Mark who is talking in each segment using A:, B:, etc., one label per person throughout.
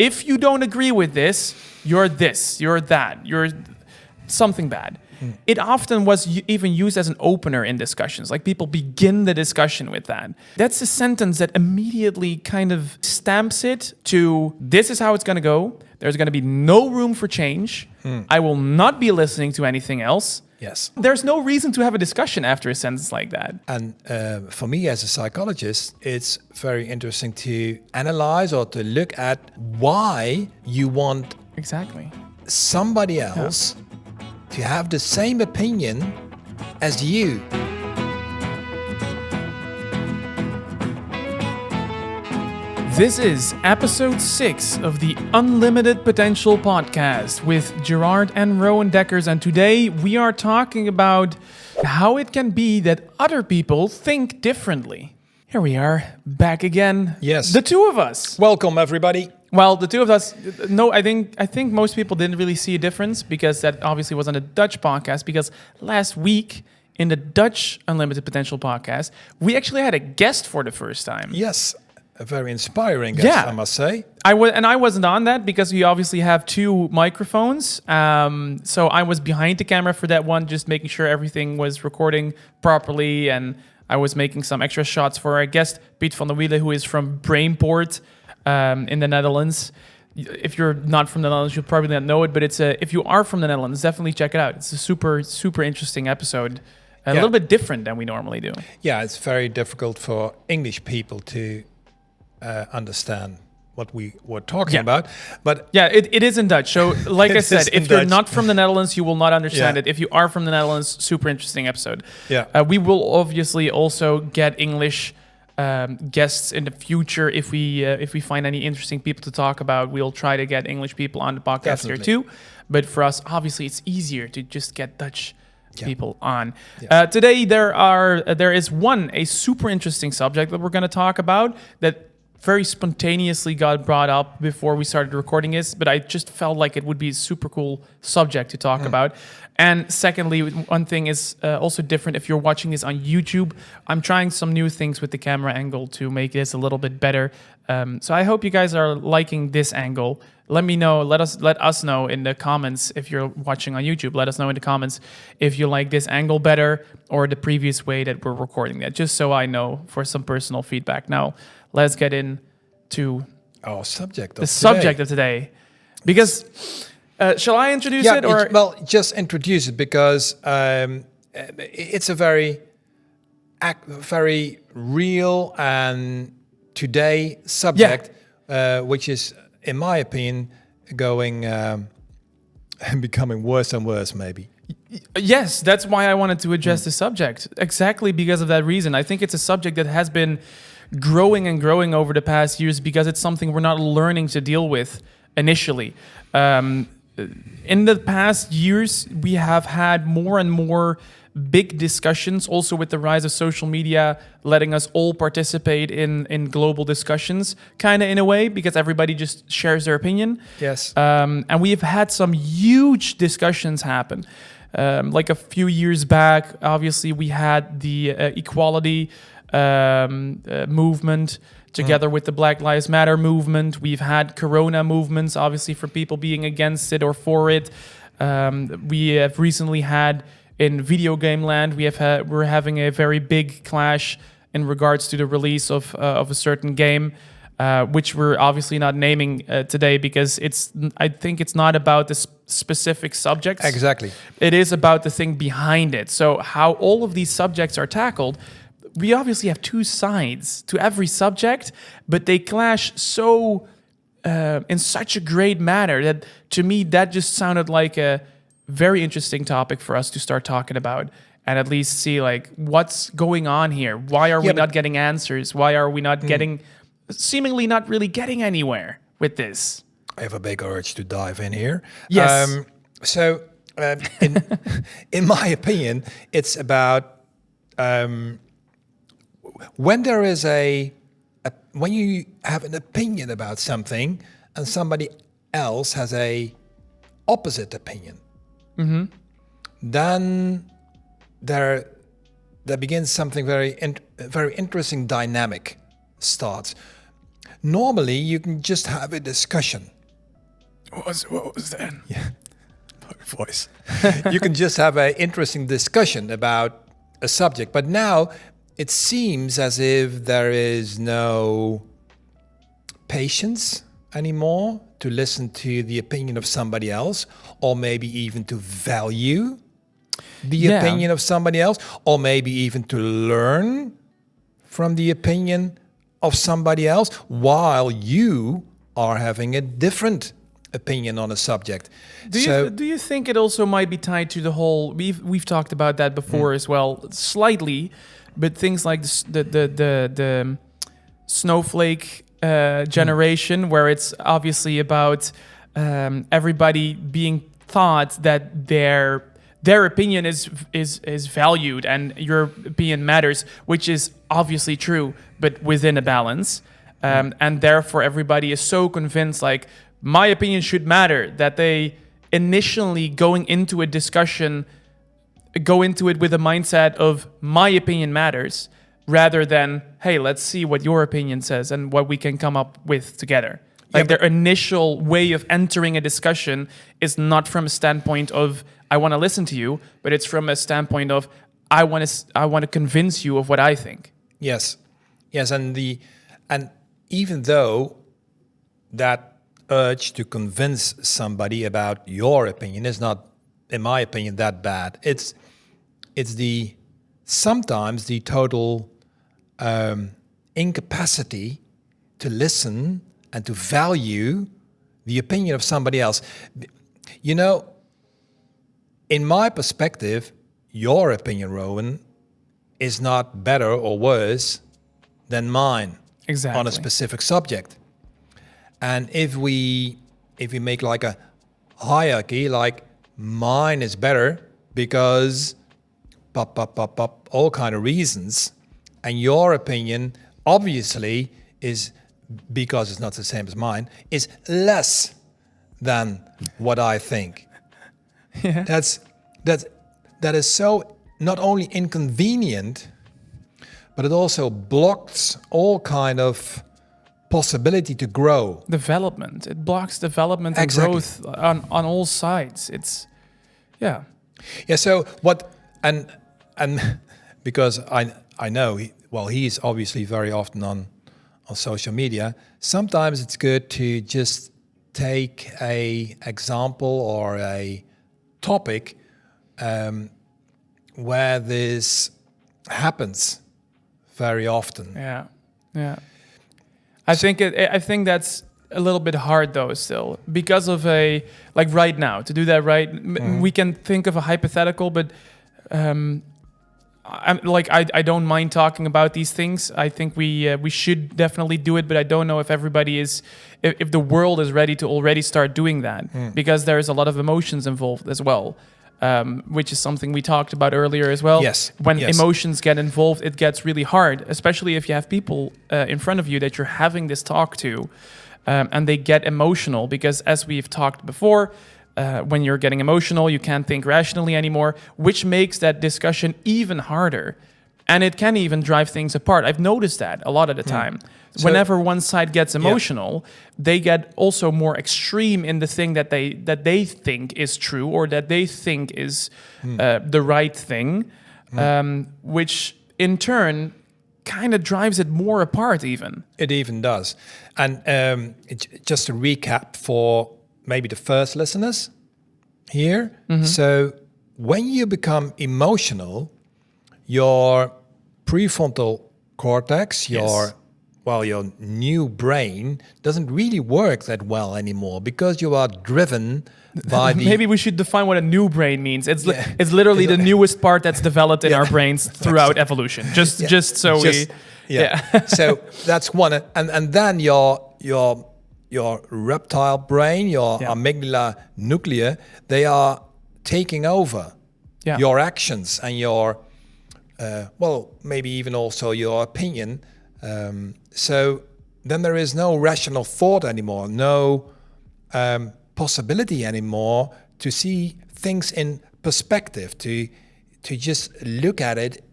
A: if you don't agree with this, you're that, you're something bad. It often was even used as an opener in discussions. Like people begin the discussion with that. That's a sentence that immediately kind of stamps it to this is how it's going to go. There's going to be no room for change. I will not be listening to anything else.
B: Yes.
A: There's no reason to have a discussion after a sentence like that.
B: And for me as a psychologist, it's very interesting to analyze or to look at why you want
A: Exactly.
B: somebody else to have the same opinion as you.
A: This is episode 6 of the Unlimited Potential podcast with Gerard and Rowen Dekkers, and today we are talking about how it can be that other people think differently. Here we are, back again.
B: Yes.
A: The two of us.
B: Welcome, everybody.
A: Well, the two of us, no, I think most people didn't really see a difference because that obviously was on a Dutch podcast, because last week in the Dutch Unlimited Potential podcast, we actually had a guest for the first time.
B: Yes, a very inspiring guest, I must say.
A: I wasn't on that because we obviously have two microphones. So I was behind the camera for that one, just making sure everything was recording properly, and I was making some extra shots for our guest, Piet van der Wielen, who is from Brainport. In the Netherlands. If you're not from the Netherlands, you'll probably not know it, but if you are from the Netherlands, definitely check it out. It's a super, super interesting episode. A little bit different than we normally do.
B: Yeah, it's very difficult for English people to understand what we were talking about. But
A: yeah, it is in Dutch. So like I said, if you're
B: Dutch.
A: Not from the Netherlands, you will not understand it. If you are from the Netherlands, super interesting episode.
B: Yeah.
A: We will obviously also get English guests in the future. If we find any interesting people to talk about, we'll try to get English people on the podcast here too. But for us, obviously, it's easier to just get Dutch people on. Yeah. Today, there is a super interesting subject that we're going to talk about that very spontaneously got brought up before we started recording this, but I just felt like it would be a super cool subject to talk about. And secondly, one thing is also different if you're watching this on YouTube. I'm trying some new things with the camera angle to make this a little bit better. So I hope you guys are liking this angle. Let me know. Let us know in the comments if you're watching on YouTube. Let us know in the comments if you like this angle better or the previous way that we're recording that, just so I know for some personal feedback. Now, let's get into
B: our subject
A: of today. Because shall I introduce it? Or
B: just introduce it because it's a very real and today subject, which is, in my opinion, going and becoming worse and worse, maybe.
A: Yes, that's why I wanted to address the subject. Exactly because of that reason. I think it's a subject that has been growing and growing over the past years because it's something we're not learning to deal with initially. In the past years, we have had more and more big discussions, also with the rise of social media, letting us all participate in global discussions, kind of in a way, because everybody just shares their opinion.
B: Yes.
A: And we have had some huge discussions happen. Like a few years back, obviously, we had the equality movement together with the Black Lives Matter movement. We've had Corona movements, obviously, for people being against it or for it. We have recently had, in video game land, we're having a very big clash in regards to the release of a certain game, which we're obviously not naming today because I think it's not about the specific subjects.
B: Exactly.
A: It is about the thing behind it. So how all of these subjects are tackled, we obviously have two sides to every subject, but they clash so in such a great manner that, to me, that just sounded like a very interesting topic for us to start talking about and at least see like what's going on here. Why are we not getting answers? Why are we not seemingly not really getting anywhere with this?
B: I have a big urge to dive in here.
A: Yes.
B: In my opinion, it's about when there is when you have an opinion about something and somebody else has a opposite opinion, then there begins something very interesting dynamic starts. normally you can just have a discussion.
A: What was that?
B: Yeah, voice. You can just have an interesting discussion about a subject. But now it seems as if there is no patience anymore to listen to the opinion of somebody else, or maybe even to value the opinion of somebody else, or maybe even to learn from the opinion of somebody else while you are having a different opinion on a subject.
A: Do you think it also might be tied to the whole? We've talked about that before as well, slightly, but things like the snowflake generation, where it's obviously about everybody being thought that their opinion is valued and your opinion matters, which is obviously true, but within a balance, and therefore everybody is so convinced like, my opinion should matter, that they initially going into a discussion, go into it with a mindset of my opinion matters, rather than, hey, let's see what your opinion says and what we can come up with together. Like their initial way of entering a discussion is not from a standpoint of, I want to listen to you, but it's from a standpoint of, I want to convince you of what I think.
B: Yes, and even though that urge to convince somebody about your opinion is not, in my opinion, that bad. It's sometimes the total incapacity to listen and to value the opinion of somebody else. You know, in my perspective, your opinion, Rowan, is not better or worse than mine on a specific subject. And if we make like a hierarchy, like mine is better because all kind of reasons, and your opinion obviously is, because it's not the same as mine, is less than what I think.
A: Yeah.
B: That is so not only inconvenient, but it also blocks all kind of possibility to grow.
A: Development. It blocks development and growth on all sides. It's, yeah.
B: So what, and because I know, he's obviously very often on social media. Sometimes it's good to just take a example or a topic where this happens very often.
A: Yeah. I think that's a little bit hard though still, because of like right now to do that, right? We can think of a hypothetical, but I don't mind talking about these things. I think we should definitely do it, but I don't know if everybody is, if the world is ready to already start doing that, because there's a lot of emotions involved as well. Which is something we talked about earlier as well.
B: Yes.
A: When emotions get involved, it gets really hard, especially if you have people in front of you that you're having this talk to, and they get emotional, because as we've talked before, when you're getting emotional, you can't think rationally anymore, which makes that discussion even harder. And it can even drive things apart. I've noticed that a lot of the time. So, whenever one side gets emotional, they get also more extreme in the thing that they think is true, or that they think is the right thing, which in turn kind of drives it more apart even.
B: It even does. And just to recap for maybe the first listeners here. So when you become emotional, your prefrontal cortex, your new brain doesn't really work that well anymore, because you are driven by the...
A: Maybe we should define what a new brain means. It's literally the newest part that's developed in our brains throughout evolution.
B: So that's one. And then your reptile brain, your amygdala nuclei, they are taking over your actions and your maybe even also your opinion. So then there is no rational thought anymore, no possibility anymore to see things in perspective, to just look at it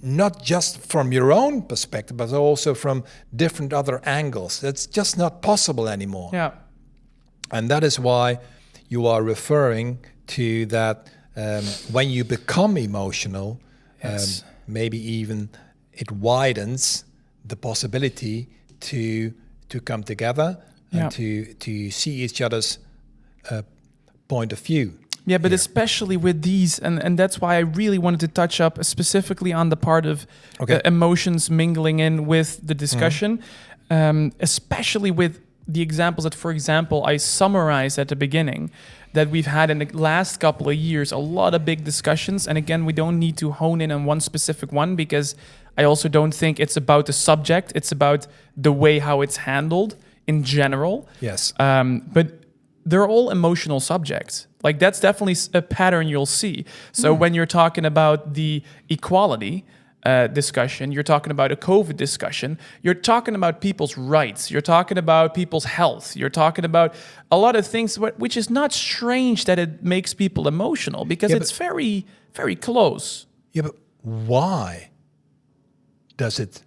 B: not just from your own perspective, but also from different other angles. That's just not possible anymore.
A: Yeah.
B: And that is why you are referring to that when you become emotional,
A: Yes.
B: maybe even it widens the possibility to come together and to see each other's point of view.
A: Yeah, but especially with these, and that's why I really wanted to touch up specifically on the part of emotions mingling in with the discussion, especially with the examples that, for example, I summarized at the beginning, that we've had in the last couple of years, a lot of big discussions. And again, we don't need to hone in on one specific one, because I also don't think it's about the subject. It's about the way how it's handled in general.
B: Yes.
A: But they're all emotional subjects. Like, that's definitely a pattern you'll see. So when you're talking about the equality discussion, you're talking about a COVID discussion, you're talking about people's rights, you're talking about people's health, you're talking about a lot of things, which is not strange that it makes people emotional, because it's very, very close.
B: Yeah, but why does it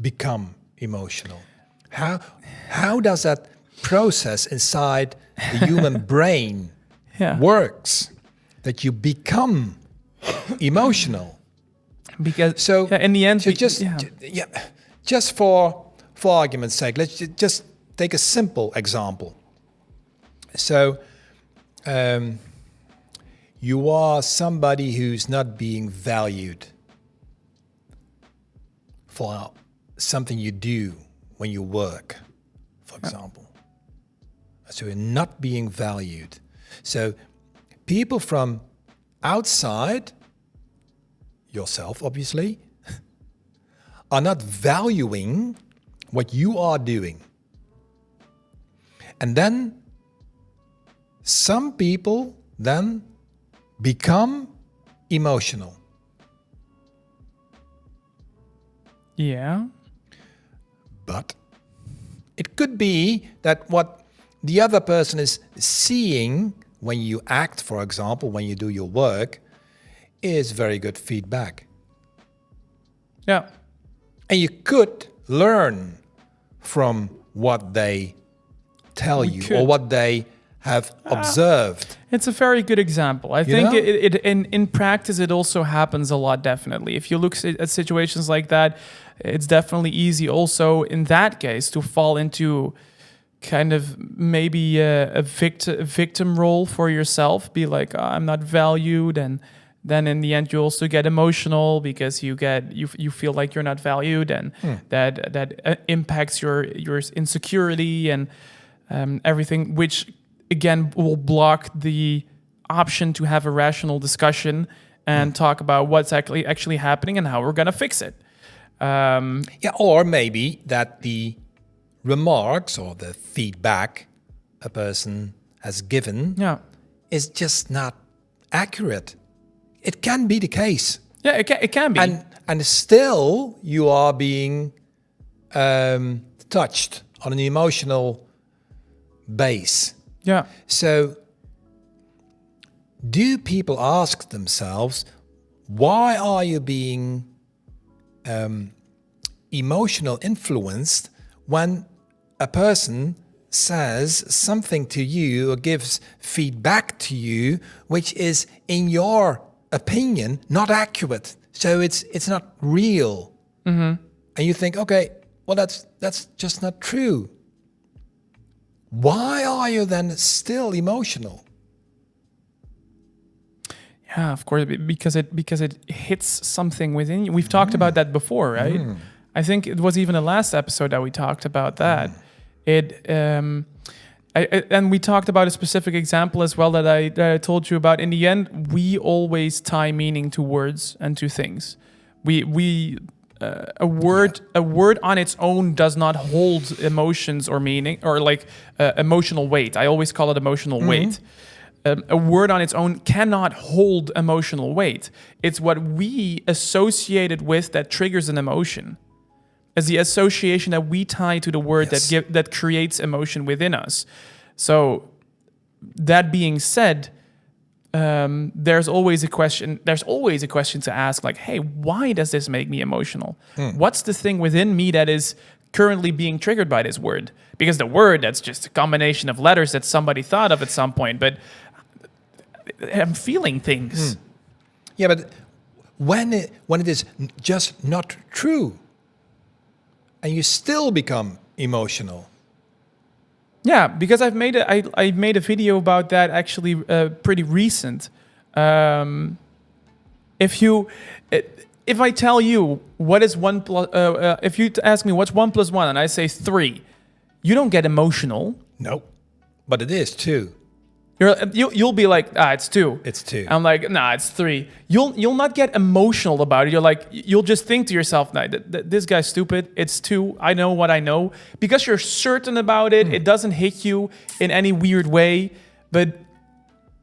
B: become emotional? How does that process inside the human brain works that you become emotional?
A: Because in the end,
B: just for argument's sake, let's just take a simple example. So you are somebody who's not being valued for something you do when you work, for example. So you're not being valued. So people from outside, yourself obviously, are not valuing what you are doing. And then some people then become emotional.
A: Yeah.
B: But it could be that what the other person is seeing when you act, for example, when you do your work, is very good feedback.
A: Yeah.
B: And you could learn from what they tell you or what they have observed.
A: It's a very good example. I think in practice, it also happens a lot, definitely. If you look at situations like that, it's definitely easy also in that case to fall into kind of maybe a victim role for yourself. Be like, oh, I'm not valued, and then in the end you also get emotional because you feel like you're not valued, and that impacts your insecurity and everything, which again will block the option to have a rational discussion and talk about what's actually happening and how we're gonna fix it.
B: Or maybe that the remarks or the feedback a person has given is just not accurate. It can be the case.
A: Yeah, it can be.
B: And still you are being touched on an emotional base.
A: Yeah.
B: So do people ask themselves, why are you being emotional influenced when a person says something to you or gives feedback to you which is, in your opinion, not accurate? So it's not real. And you think, okay, well, that's just not true. Why are you then still emotional?
A: Yeah, of course, because it hits something within you. We've talked about that before, right? I think it was even the last episode that we talked about that. And we talked about a specific example as well that I told you about. In the end, we always tie meaning to words and to things. A word on its own does not hold emotions or meaning or like emotional weight. I always call it emotional weight. A word on its own cannot hold emotional weight. It's what we associate it with that triggers an emotion. As the association that we tie to the word that creates emotion within us. So that being said, there's always a question. There's always a question to ask, like, hey, why does this make me emotional? What's the thing within me that is currently being triggered by this word? Because the word, that's just a combination of letters that somebody thought of at some point, but I'm feeling things.
B: Yeah, but when it is just not true, and you still become emotional.
A: Yeah, because I made a video about that actually pretty recent. If I tell you what is 1 plus, if you ask me what's 1 plus 1 and I say 3, you don't get emotional.
B: No, but it is 2.
A: You'll be like, it's 2.
B: It's 2.
A: I'm like, nah, it's 3. You'll not get emotional about it. You'll just think to yourself, nah, this guy's stupid. It's 2. I know what I know. Because you're certain about it, it doesn't hit you in any weird way. But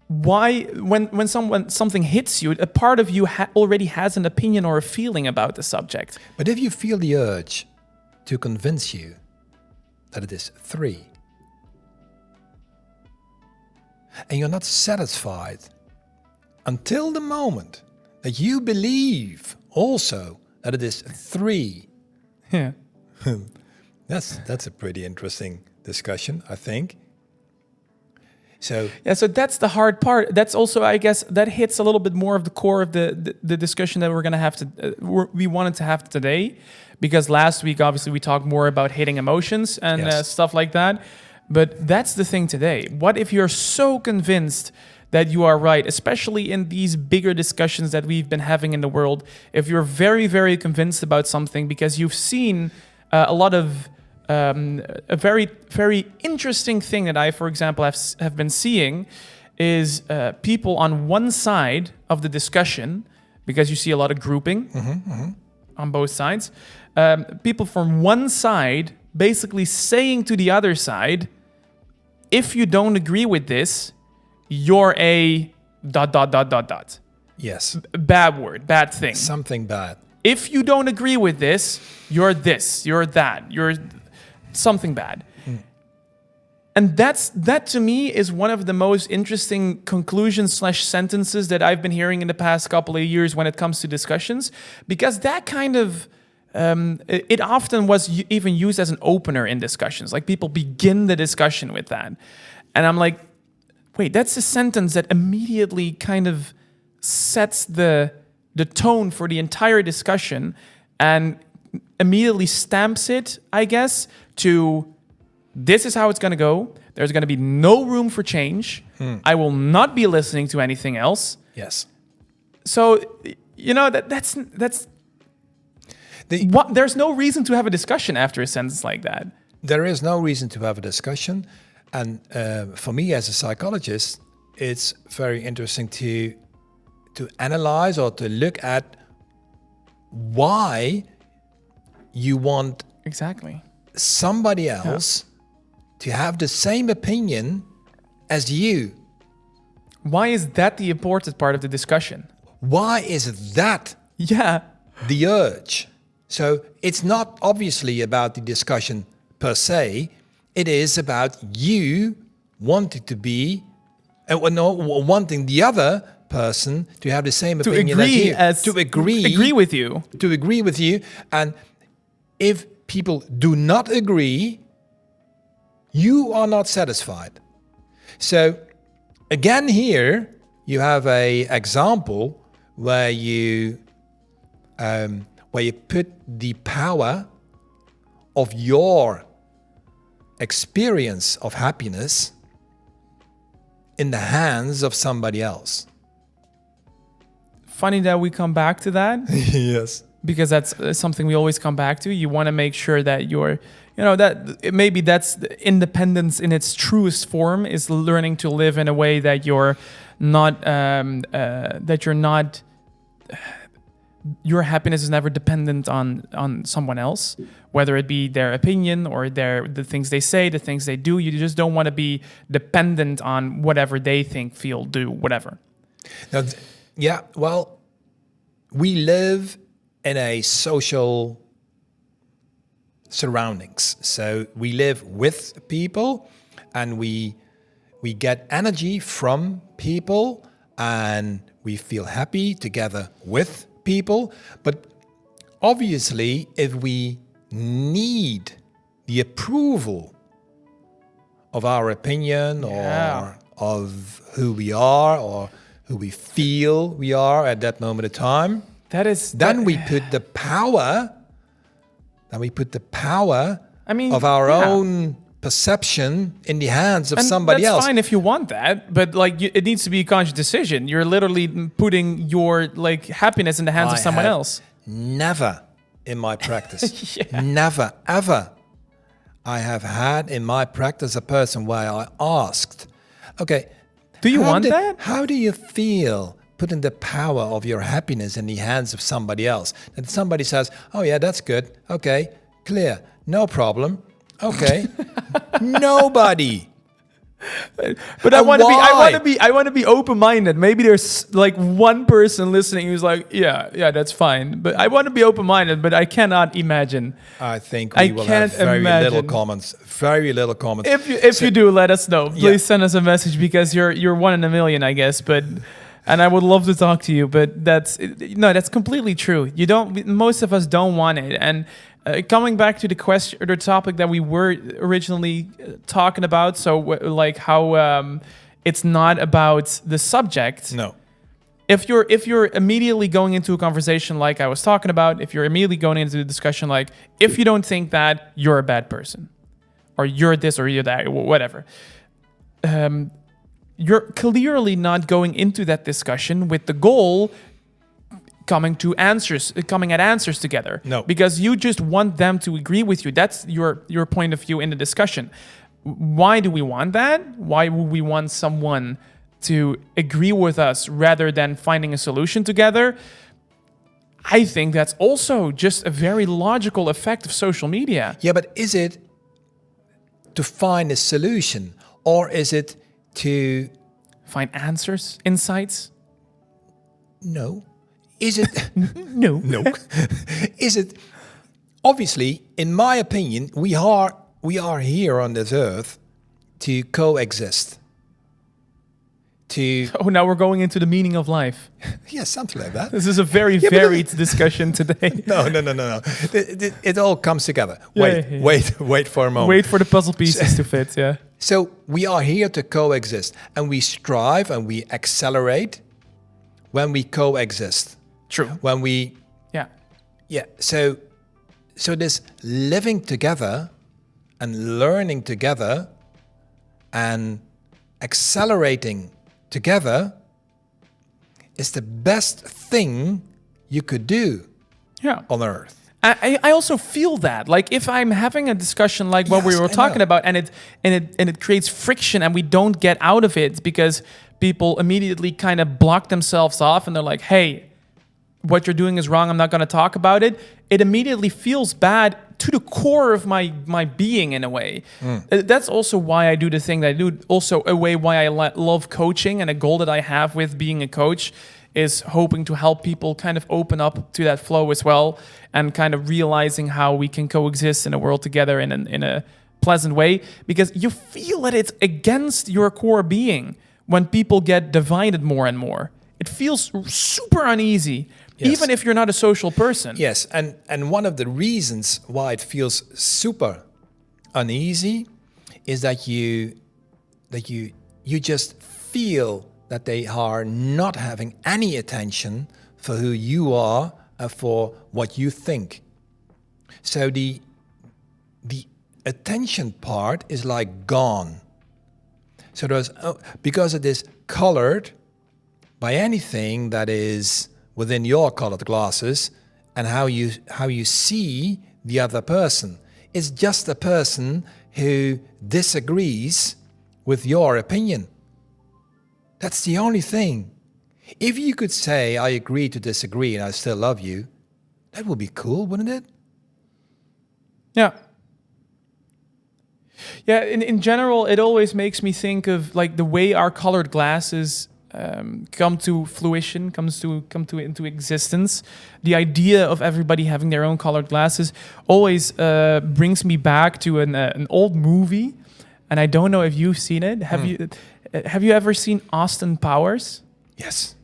A: why, when something hits you, a part of you already has an opinion or a feeling about the subject.
B: But if you feel the urge to convince you that it is 3, and you're not satisfied until the moment that you believe also that it is 3.
A: Yeah.
B: That's a pretty interesting discussion, I think. So
A: that's the hard part. That's also, I guess, that hits a little bit more of the core of the discussion that we're going to have to we wanted to have today, because last week obviously we talked more about hitting emotions and stuff like that. But that's the thing today. What if you're so convinced that you are right, especially in these bigger discussions that we've been having in the world? If you're very, very convinced about something because you've seen a lot of a very, very interesting thing that I, for example, have been seeing is people on one side of the discussion, because you see a lot of grouping on both sides. People from one side basically saying to the other side, if you don't agree with this, you're a ...
B: Yes.
A: Bad word, bad thing.
B: Something bad.
A: If you don't agree with this, you're that, you're something bad. And that to me is one of the most interesting conclusions / sentences that I've been hearing in the past couple of years when it comes to discussions, because that kind of it often was even used as an opener in discussions. Like, people begin the discussion with that. And I'm like, wait, that's a sentence that immediately kind of sets the tone for the entire discussion and immediately stamps it, I guess, to this is how it's going to go. There's going to be no room for change. I will not be listening to anything else.
B: Yes.
A: So, that's there's no reason to have a discussion after a sentence like that.
B: There is no reason to have a discussion. And for me as a psychologist, it's very interesting to analyze or to look at why you want
A: exactly
B: somebody else to have the same opinion as you.
A: Why is that the important part of the discussion?
B: Why is that the urge? So it's not obviously about the discussion per se. It is about you wanting to be, wanting the other person to have the same opinion as you. To agree with you. And if people do not agree, you are not satisfied. So again, here you have a example where you put the power of your experience of happiness in the hands of somebody else.
A: Funny that we come back to that.
B: Yes.
A: Because that's something we always come back to. You want to make sure that you're, maybe that's independence in its truest form, is learning to live in a way that you're not, your happiness is never dependent on someone else, whether it be their opinion or the things they say, the things they do. You just don't want to be dependent on whatever they think, feel, do, whatever.
B: Now, well, we live in a social surroundings. So we live with people and we get energy from people, and we feel happy together with people. But obviously, if we need the approval of our opinion or of who we are or who we feel we are at that moment of time, we put the power. Then we put the power of our own perception in the hands of somebody else.
A: That's fine if you want that, but like it needs to be a conscious decision. You're literally putting your like happiness in the hands of someone else.
B: Never in my practice, never ever, I have had in my practice a person where I asked, okay,
A: do you want that?
B: How do you feel putting the power of your happiness in the hands of somebody else? And somebody says, oh yeah, that's good. Okay, clear, no problem. Okay, nobody.
A: But I want to be open-minded. Maybe there's like one person listening who's like, yeah, that's fine. But I want to be open-minded, but I cannot imagine.
B: I think we will have very little comments. Very little comments.
A: If you do, let us know. Please send us a message because you're one in a million, I guess. And I would love to talk to you. But that's completely true. Most of us don't want it. And coming back to the question or the topic that we were originally talking about, so like how it's not about the subject.
B: No.
A: If you're immediately going into a conversation like I was talking about, if you're immediately going into the discussion like, if you don't think that, you're a bad person, or you're this or you're that, whatever. You're clearly not going into that discussion with the goal coming at answers together.
B: No.
A: Because you just want them to agree with you. That's your point of view in the discussion. Why do we want that? Why would we want someone to agree with us rather than finding a solution together? I think that's also just a very logical effect of social media.
B: Yeah, but is it to find a solution, or is it to
A: find answers, insights?
B: No. Is it
A: no?
B: Is it obviously, in my opinion, we are here on this earth to coexist.
A: Now we're going into the meaning of life.
B: Yeah, something like that.
A: This is a very varied discussion today.
B: No. It all comes together. Wait for a moment.
A: Wait for the puzzle pieces to fit. Yeah.
B: So we are here to coexist, and we strive and we accelerate when we coexist.
A: True.
B: When we... Yeah. So this living together and learning together and accelerating together is the best thing you could do on Earth.
A: I also feel that, like, if I'm having a discussion like what we were talking about, and it creates friction, and we don't get out of it because people immediately kind of block themselves off, and they're like, "Hey, what you're doing is wrong. I'm not going to talk about it." It immediately feels bad to the core of my being in a way. That's also why I do the thing that I do. Also a way why I love coaching, and a goal that I have with being a coach is hoping to help people kind of open up to that flow as well, and kind of realizing how we can coexist in a world together in a pleasant way, because you feel that it's against your core being when people get divided more and more. It feels super uneasy. Yes. Even if you're not a social person.
B: Yes, and one of the reasons why it feels super uneasy is that you just feel that they are not having any attention for who you are and for what you think. So the attention part is like gone. So because it is colored by anything that is within your colored glasses, and how you see the other person. It's just a person who disagrees with your opinion. That's the only thing. If you could say, I agree to disagree and I still love you, that would be cool, wouldn't it?
A: Yeah. Yeah, in general, it always makes me think of like the way our colored glasses come to fruition, come into existence. The idea of everybody having their own colored glasses always brings me back to an old movie, and I don't know if you've seen it. Have you ever seen Austin Powers?
B: Yes.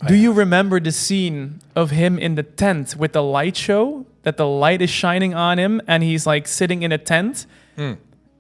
A: Do you remember the scene of him in the tent with the light show, that the light is shining on him and he's like sitting in a tent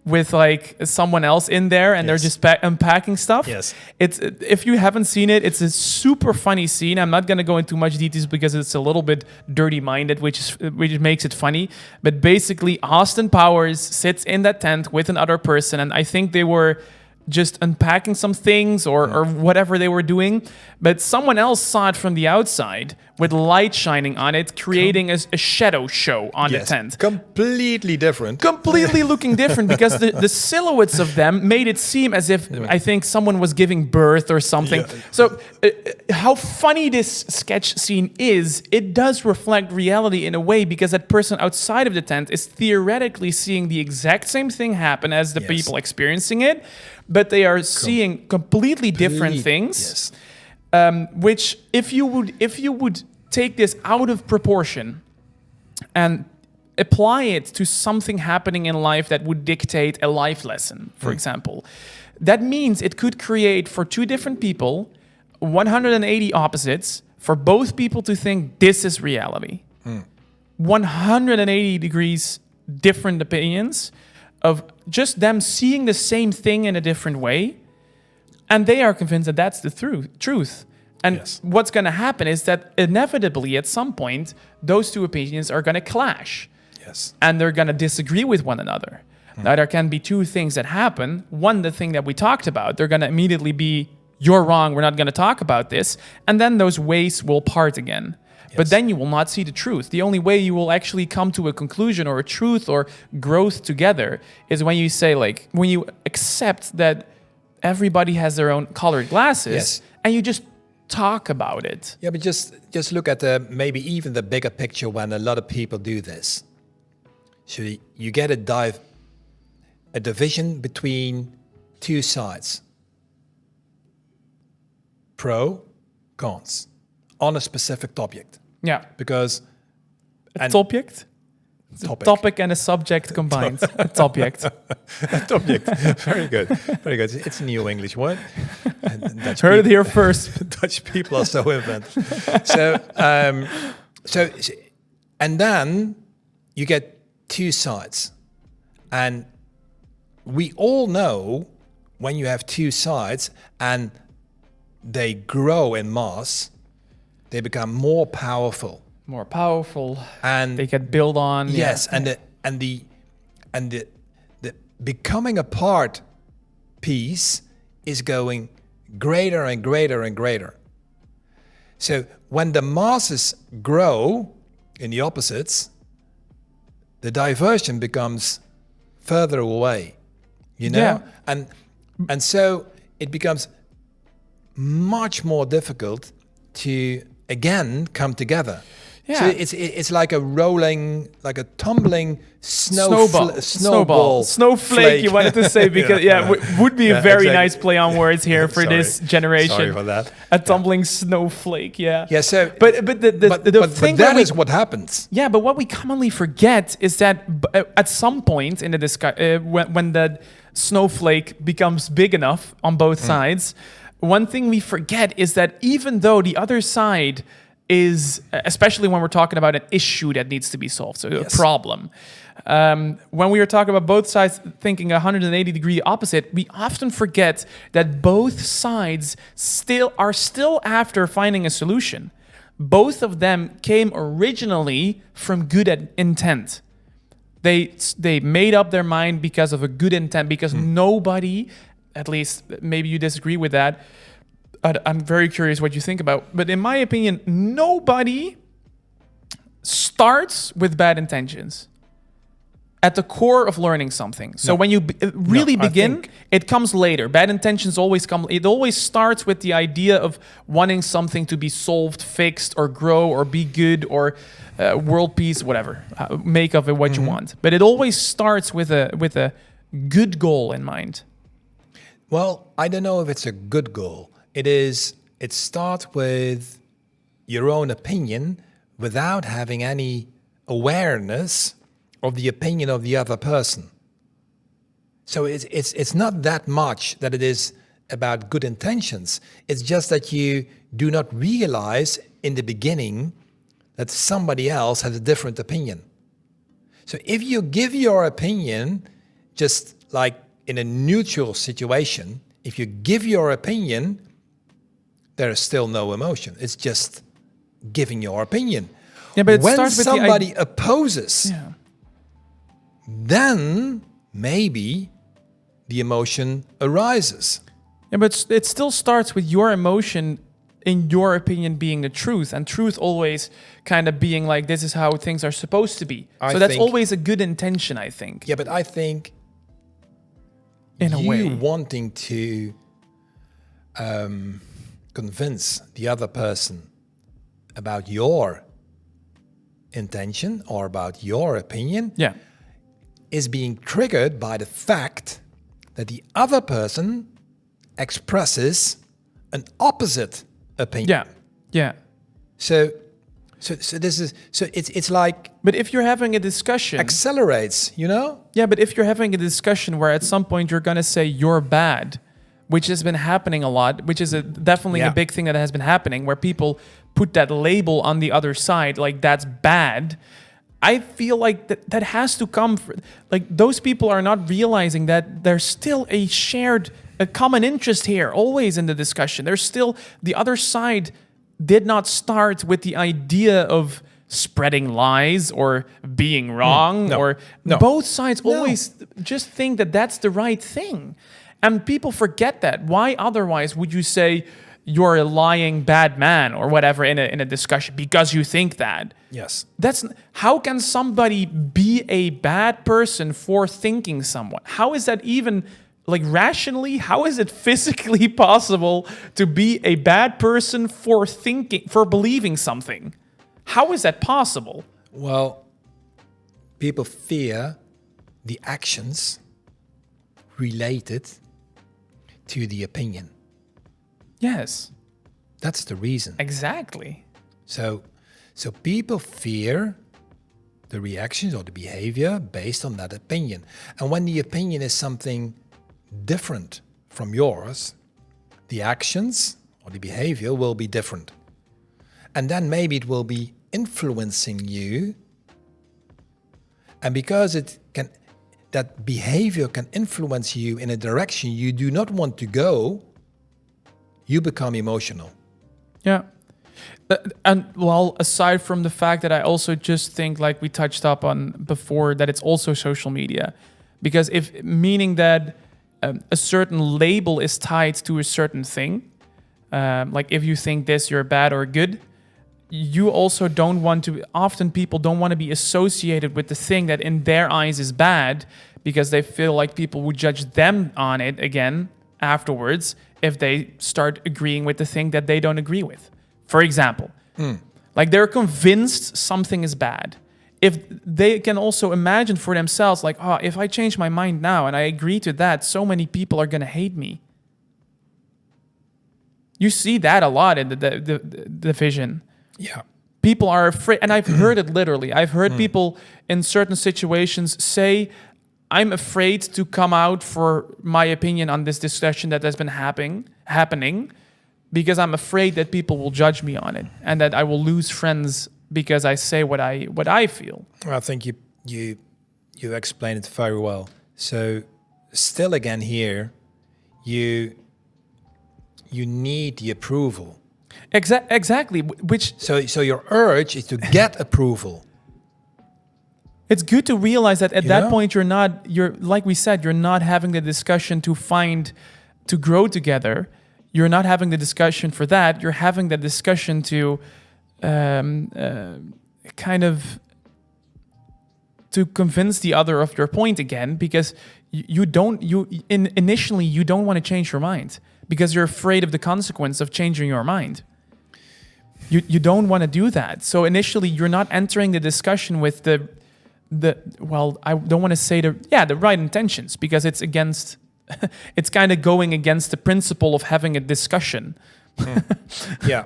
A: with like someone else in there and they're just unpacking stuff?
B: Yes.
A: It's, if you haven't seen it, it's a super funny scene. I'm not going to go into much details because it's a little bit dirty-minded, which makes it funny. But basically, Austin Powers sits in that tent with another person, and I think they were just unpacking some things or whatever they were doing, but someone else saw it from the outside with light shining on it, creating a shadow show on the tent.
B: Completely different.
A: Completely looking different, because the silhouettes of them made it seem as if, I think, someone was giving birth or something. Yeah. So how funny this sketch scene is, it does reflect reality in a way, because that person outside of the tent is theoretically seeing the exact same thing happen as the people experiencing it, but they are seeing completely different things. Yes. Which, if you would take this out of proportion and apply it to something happening in life that would dictate a life lesson, for example, that means it could create for two different people 180 opposites for both people to think this is reality. 180 degrees different opinions of just them seeing the same thing in a different way, and they are convinced that that's the truth. And what's going to happen is that inevitably at some point those two opinions are going to clash. Yes. And they're going to disagree with one another. Now there can be two things that happen. One, the thing that we talked about, they're going to immediately be, you're wrong, we're not going to talk about this. And then those ways will part again. But then you will not see the truth. The only way you will actually come to a conclusion or a truth or growth together is when you say, like, when you accept that everybody has their own colored glasses and you just talk about it.
B: Yeah, but just look at maybe even the bigger picture when a lot of people do this. So you get a division between two sides. Pro, cons, on a specific topic.
A: Yeah.
B: Because
A: a topic? Topic and a subject combined. A topic.
B: A topic. Very good. Very good. It's a new English word.
A: Heard it here first.
B: Dutch people are so inventive. So, and then you get two sides. And we all know when you have two sides and they grow in mass, they become more powerful.
A: More powerful,
B: and
A: they get built on.
B: Yes, and the becoming apart piece is going greater and greater and greater. So when the masses grow in the opposites, the diversion becomes further away. You know, and so it becomes much more difficult to again come together. Yeah. So it's like a rolling, like a tumbling snowball.
A: Snowflake, you wanted to say, because would be a very nice play on words here for this generation.
B: Sorry for that.
A: A tumbling snowflake, Yeah,
B: so
A: but the thing
B: that is what happens.
A: Yeah, but what we commonly forget is that at some point in the when the snowflake becomes big enough on both sides, one thing we forget is that even though the other side is, especially when we're talking about an issue that needs to be solved, so a problem. When we are talking about both sides thinking 180-degree opposite, we often forget that both sides are still after finding a solution. Both of them came originally from good intent. They made up their mind because of a good intent, because nobody, at least maybe you disagree with that, I'm very curious what you think about. But in my opinion, nobody starts with bad intentions at the core of learning something. So when you really begin, it comes later. Bad intentions always come. It always starts with the idea of wanting something to be solved, fixed, or grow, or be good, or world peace, whatever. Make of it what you want. But it always starts with a good goal in mind.
B: Well, I don't know if it's a good goal. It starts with your own opinion without having any awareness of the opinion of the other person. So it's not that much that it is about good intentions. It's just that you do not realize in the beginning that somebody else has a different opinion. So if you give your opinion, just like in a neutral situation, if you give your opinion, there is still no emotion. It's just giving your opinion.
A: Yeah, but it
B: when
A: starts with
B: somebody opposes,
A: Yeah.
B: then maybe the emotion arises.
A: Yeah, but it still starts with your emotion, in your opinion, being the truth, and truth always kind of being like, this is how things are supposed to be. So that's always a good intention, I think.
B: Yeah, but I think
A: in a way,
B: wanting to convince the other person about your intention or about your opinion
A: yeah,
B: is being triggered by the fact that the other person expresses an opposite opinion.
A: yeah, yeah.
B: So this is it's like.
A: But if you're having a discussion,
B: accelerates, you know.
A: Yeah, but if you're having a discussion where at some point you're gonna say you're bad, which has been happening a lot, which is definitely a big thing that has been happening, where people put that label on the other side, like that's bad. I feel like that has to come like those people are not realizing that there's still a common interest here, always in the discussion. There's still the other side did not start with the idea of spreading lies or being wrong both sides always just think that that's the right thing. And people forget that. Why otherwise would you say you're a lying bad man or whatever in a discussion because you think that?
B: Yes.
A: That's how can somebody be a bad person for thinking somewhat? How is that even like rationally? How is it physically possible to be a bad person for believing something? How is that possible?
B: Well, people fear the actions related to the opinion.
A: Yes.
B: That's the reason.
A: Exactly.
B: So people fear the reactions or the behavior based on that opinion. And when the opinion is something different from yours, the actions or the behavior will be different. And then maybe it will be influencing you. And because that behavior can influence you in a direction you do not want to go, you become emotional.
A: Yeah. And well, aside from the fact that I also just think, like we touched up on before, that it's also social media. Because meaning that a certain label is tied to a certain thing, like if you think this, you're bad or good, you also don't want to, often people don't want to be associated with the thing that in their eyes is bad because they feel like people would judge them on it again afterwards if they start agreeing with the thing that they don't agree with. For example, like they're convinced something is bad. If they can also imagine for themselves, like, oh, if I change my mind now and I agree to that, so many people are going to hate me. You see that a lot in the division.
B: Yeah.
A: People are afraid, and I've heard it literally. I've heard people in certain situations say, I'm afraid to come out for my opinion on this discussion that has been happening because I'm afraid that people will judge me on it and that I will lose friends because I say what I feel.
B: I think you explained it very well. So still again here, you need the approval.
A: Exactly. Which
B: so your urge is to get approval.
A: It's good to realize that at that point you're like we said, you're not having the discussion to grow together. You're not having the discussion for that. You're having the discussion to kind of to convince the other of your point again, because initially you don't want to change your mind because you're afraid of the consequence of changing your mind. You don't want to do that. So initially you're not entering the discussion with I don't want to say the right intentions, because it's against it's kind of going against the principle of having a discussion.
B: Yeah.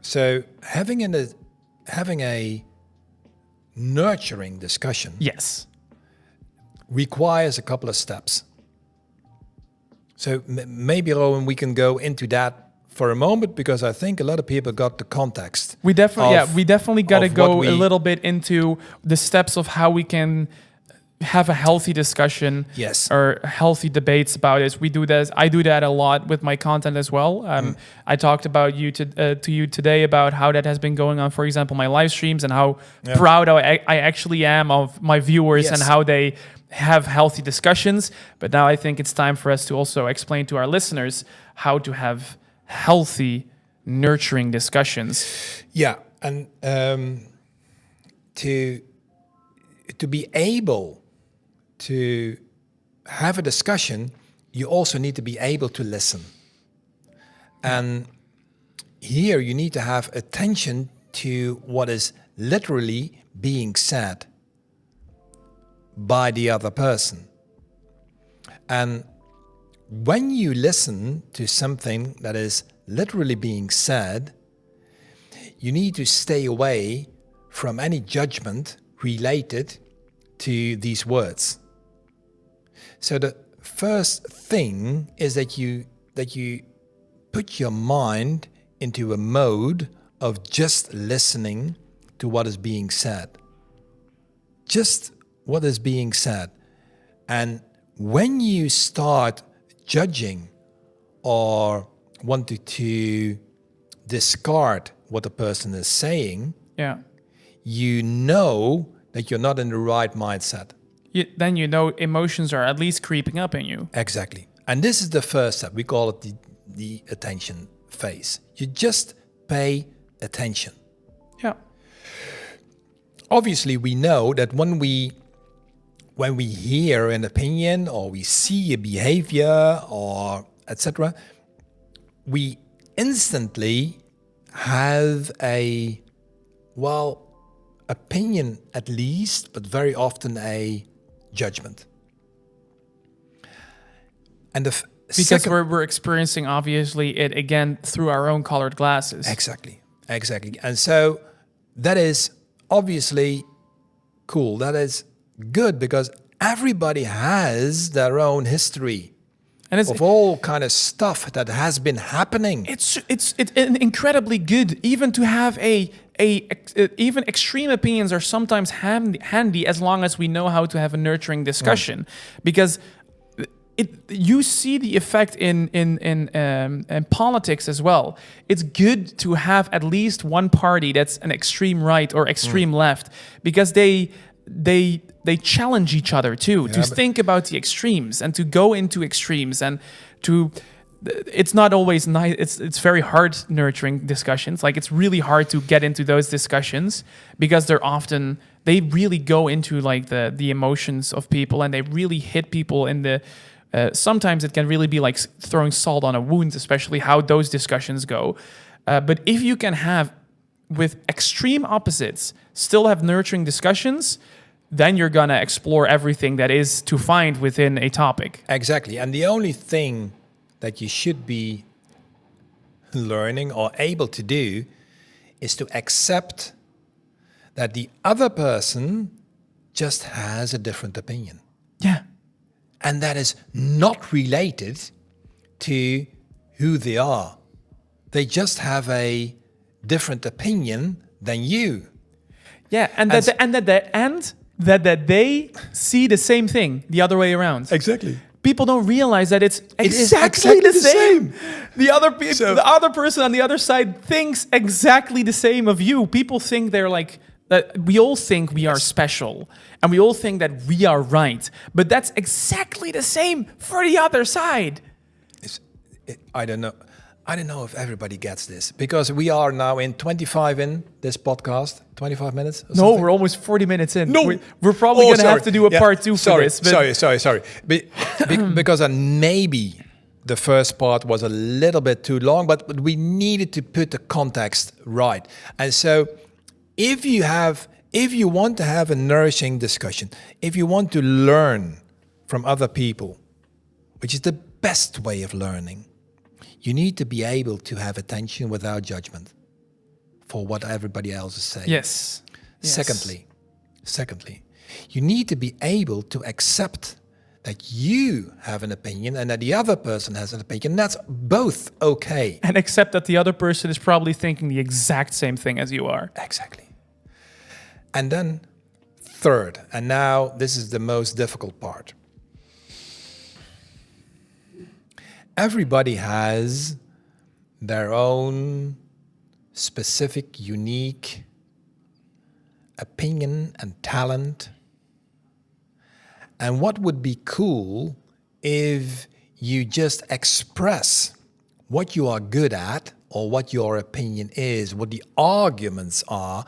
B: So having a nurturing discussion,
A: yes,
B: requires a couple of steps. So maybe, Rowan, we can go into that for a moment, because I think a lot of people got the context.
A: We definitely got to go a little bit into the steps of how we can have a healthy discussion,
B: Yes,
A: or healthy debates about this. We do this. I do that a lot with my content as well. I talked about to you today about how that has been going on. For example, my live streams, and how proud I actually am of my viewers, and how they have healthy discussions. But now I think it's time for us to also explain to our listeners how to have healthy, nurturing discussions.
B: Yeah, and to be able to have a discussion, you also need to be able to listen. And here you need to have attention to what is literally being said by the other person. And when you listen to something that is literally being said, you need to stay away from any judgment related to these words. So the first thing is that you put your mind into a mode of just listening to what is being said. Just what is being said. And when you start judging or wanted to discard what the person is saying, you know that you're not in the right mindset.
A: Then you know emotions are at least creeping up in you.
B: Exactly. And this is the first step. We call it the attention phase. You just pay attention.
A: Yeah.
B: Obviously, we know that when we hear an opinion, or we see a behavior, or etc., we instantly have a opinion at least, but very often a judgment. And
A: because we're experiencing, obviously, it again through our own colored glasses.
B: Exactly. And so that is obviously cool. That is good, because everybody has their own history. And it's of all kind of stuff that has been happening.
A: It's incredibly good, even to have even extreme opinions are sometimes handy as long as we know how to have a nurturing discussion, because you see the effect in politics as well. It's good to have at least one party that's an extreme right or extreme left, because they challenge each other too, to think about the extremes and to go into extremes, and it's not always nice. It's very hard nurturing discussions. Like, it's really hard to get into those discussions, because they really go into like the emotions of people, and they really hit people in the sometimes it can really be like throwing salt on a wound, especially how those discussions go. But if you can have, with extreme opposites, still have nurturing discussions, then you're going to explore everything that is to find within a topic.
B: Exactly. And the only thing that you should be learning or able to do is to accept that the other person just has a different opinion.
A: Yeah.
B: And that is not related to who they are. They just have a different opinion than you.
A: Yeah, and that they see the same thing the other way around.
B: Exactly.
A: People don't realize that it's exactly the same. The other person on the other side thinks exactly the same of you. People think they're like, that we all think we are special, and we all think that we are right, but that's exactly the same for the other side.
B: I don't know if everybody gets this, because we are now in 25 in this podcast, 25 minutes.
A: No, we're almost 40 minutes in. No, we're probably going to have to do a part two for this.
B: But sorry. Because maybe the first part was a little bit too long, but we needed to put the context right. And so, if you want to have a nourishing discussion, if you want to learn from other people, which is the best way of learning, you need to be able to have attention without judgment for what everybody else is saying.
A: Yes.
B: Secondly, you need to be able to accept that you have an opinion and that the other person has an opinion. That's both okay.
A: And accept that the other person is probably thinking the exact same thing as you are.
B: Exactly. And then third, and now this is the most difficult part. Everybody has their own specific, unique opinion and talent. And what would be cool if you just express what you are good at or what your opinion is, what the arguments are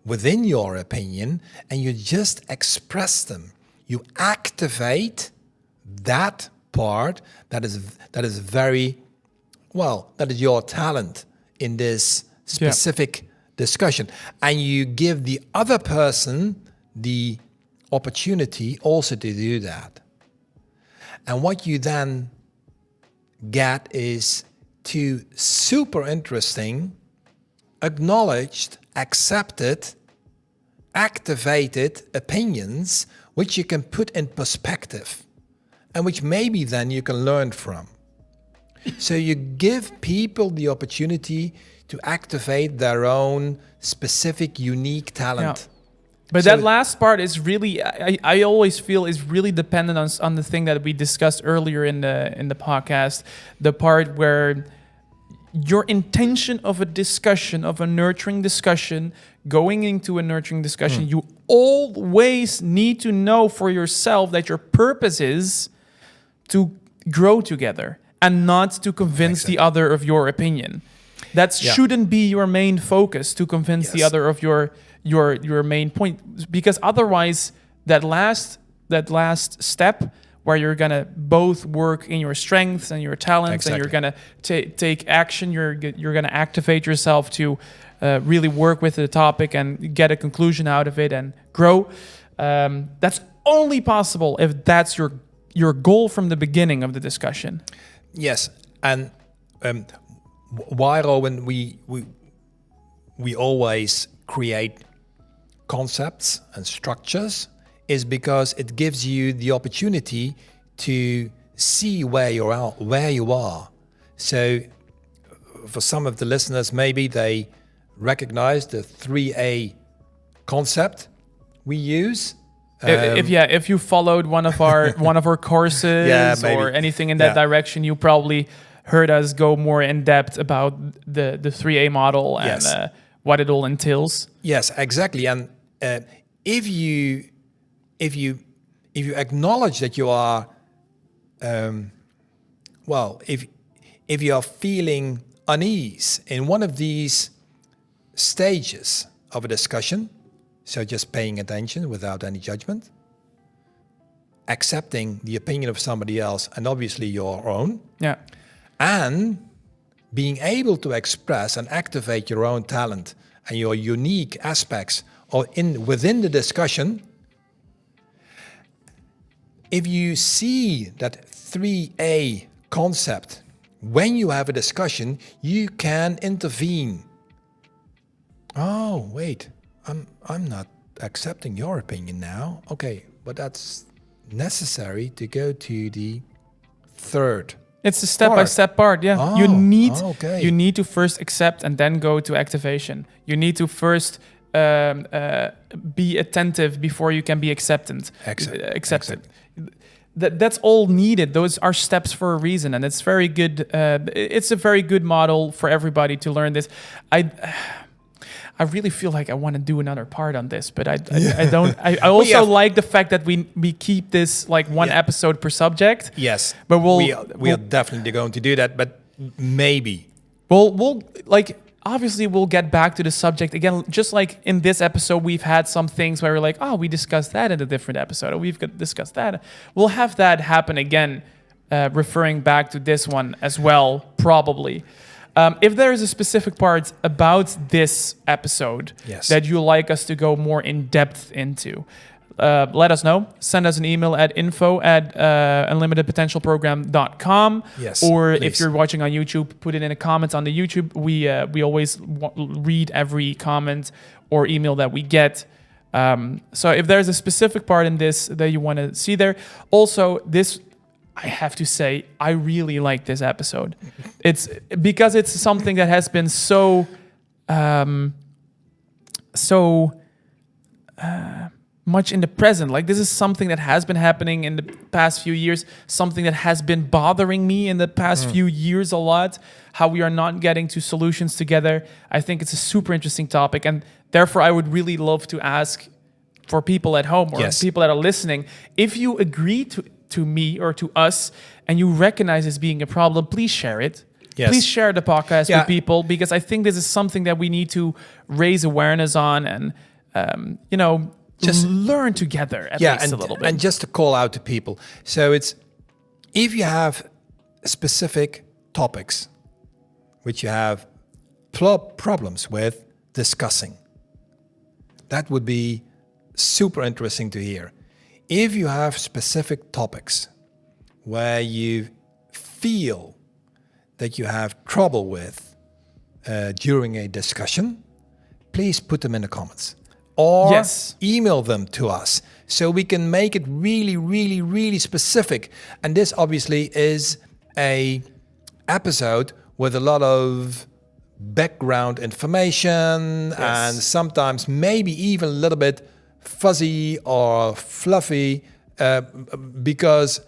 B: within your opinion, and you just express them. You activate that part that is very, well, that is your talent in this specific discussion. And you give the other person the opportunity also to do that. And what you then get is two super interesting, acknowledged, accepted, activated opinions, which you can put in perspective and which maybe then you can learn from. So you give people the opportunity to activate their own specific, unique talent.
A: Yeah. But so that last part is really, I always feel is really dependent on the thing that we discussed earlier in the podcast, the part where your intention of a discussion, of a nurturing discussion, going into a nurturing discussion, you always need to know for yourself that your purpose is to grow together and not to convince the other of your opinion. That shouldn't be your main focus, to convince the other of your main point, because otherwise that last step where you're gonna both work in your strengths and your talents, and you're gonna take action, you're gonna activate yourself to really work with the topic and get a conclusion out of it and grow. That's only possible if that's your goal from the beginning of the discussion.
B: Yes, and why, Rowen, we always create concepts and structures is because it gives you the opportunity to see where you are. So for some of the listeners, maybe they recognize the 3A concept we use.
A: If you followed one of our courses or anything in that direction, you probably heard us go more in depth about the 3A model and what it all entails.
B: Yes, exactly. And if you acknowledge that you are, if you are feeling unease in one of these stages of a discussion, so just paying attention without any judgment, accepting the opinion of somebody else and obviously your own, and being able to express and activate your own talent and your unique aspects within the discussion. If you see that 3A concept, when you have a discussion, you can intervene. Oh, wait, I'm not accepting your opinion now. Okay, but that's necessary to go to the third.
A: It's a step-by-step part, yeah. You need to first accept and then go to activation. You need to first be attentive before you can be accepted. That's all needed. Those are steps for a reason, and it's very good. It's a very good model for everybody to learn this. I really feel like I want to do another part on this, but I don't. I also like the fact that we keep this like one episode per subject.
B: Yes,
A: but
B: we are definitely going to do that. But maybe
A: we'll like obviously we'll get back to the subject again. Just like in this episode, we've had some things where we're like, oh, we discussed that in a different episode, or we've discussed that. We'll have that happen again, referring back to this one as well, probably. If there is a specific part about this episode that you like us to go more in depth into, let us know. Send us an email at info@unlimitedpotentialprogram.com.
B: Yes,
A: or
B: please.
A: If you're watching on YouTube, put it in the comments on the YouTube. We always read every comment or email that we get. So if there's a specific part in this that you want to see there, also this, I have to say, I really like this episode. It's because it's something that has been so much in the present. Like, this is something that has been happening in the past few years, something that has been bothering me in the past few years a lot, how we are not getting to solutions together. I think it's a super interesting topic, and therefore I would really love to ask for people at home or people that are listening, if you agree to me or to us and you recognize this being a problem, please share it. Yes. Please share the podcast with people, because I think this is something that we need to raise awareness on and, just learn together at least a little bit.
B: And just to call out to people. So it's, if you have specific topics which you have problems with discussing, that would be super interesting to hear. If you have specific topics where you feel that you have trouble with during a discussion, please put them in the comments. Or email them to us so we can make it really, really, really specific. And this obviously is a episode with a lot of background information and sometimes maybe even a little bit fuzzy or fluffy because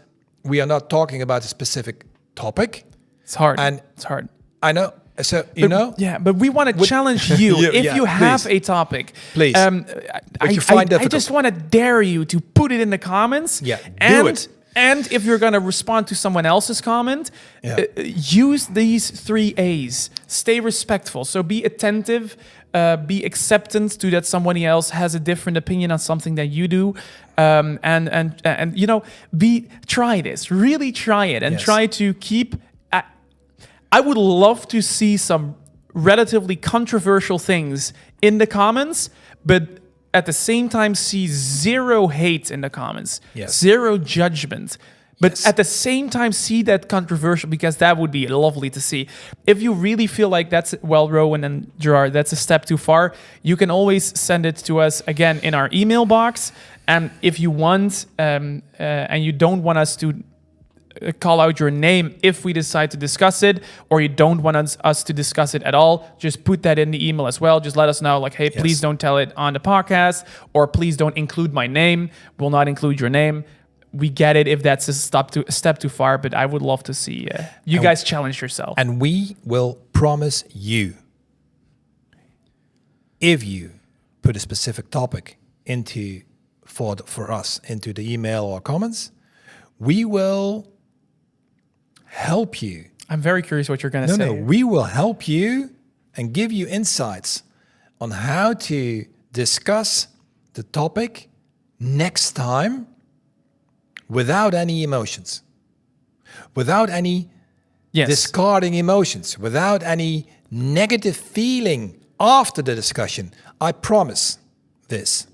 B: we are not talking about a specific topic.
A: It's hard. It's hard.
B: I know. So,
A: but we want to challenge you. If you have a topic,
B: please.
A: I just want to dare you to put it in the comments.
B: Yeah,
A: do
B: it.
A: And if you're going to respond to someone else's comment, use these 3 A's. Stay respectful. So be attentive, be acceptant to that somebody else has a different opinion on something that you do. Try this. Really try it and try to keep. I would love to see some relatively controversial things in the comments, but at the same time see zero hate in the comments, zero judgment. But at the same time see that controversial, because that would be lovely to see. If you really feel like that's, Rowan and Gerard, that's a step too far, you can always send it to us again in our email box. And if you want, and you don't want us to call out your name if we decide to discuss it, or you don't want us to discuss it at all, just put that in the email as well. Just let us know, like, hey, please don't tell it on the podcast, or please don't include my name. We'll not include your name. We get it if that's a step too far, but I would love to see you guys challenge yourself.
B: And we will promise you, if you put a specific topic for us into the email or comments, we will help you.
A: I'm very curious what you're going to say.
B: No, we will help you and give you insights on how to discuss the topic next time without any emotions, without any discarding emotions, without any negative feeling after the discussion. I promise this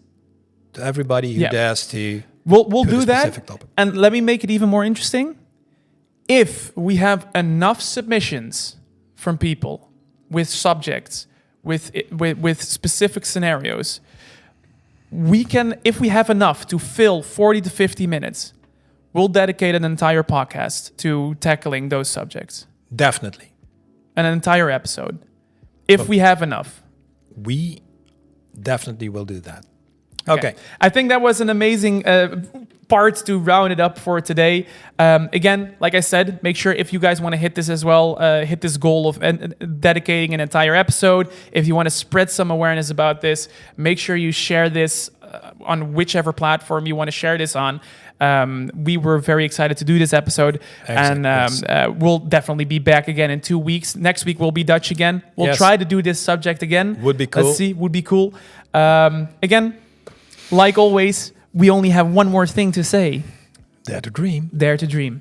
B: to everybody who dares to.
A: We'll do that. Topic. And let me make it even more interesting. If we have enough submissions from people with subjects, with specific scenarios, we can, if we have enough to fill 40 to 50 minutes, we'll dedicate an entire podcast to tackling those subjects.
B: Definitely.
A: An entire episode. If we have enough.
B: We definitely will do that. Okay.
A: I think that was an amazing part to round it up for today. Again, like I said, make sure if you guys want to hit this as well, hit this goal of dedicating an entire episode. If you want to spread some awareness about this, make sure you share this on whichever platform you want to share this on. We were very excited to do this episode. Excellent. And we'll definitely be back again in 2 weeks. Next week we'll be Dutch again. We'll try to do this subject again.
B: Would be cool.
A: Let's see, would be cool. Again, like always, we only have one more thing to say.
B: Dare to dream.
A: Dare to dream.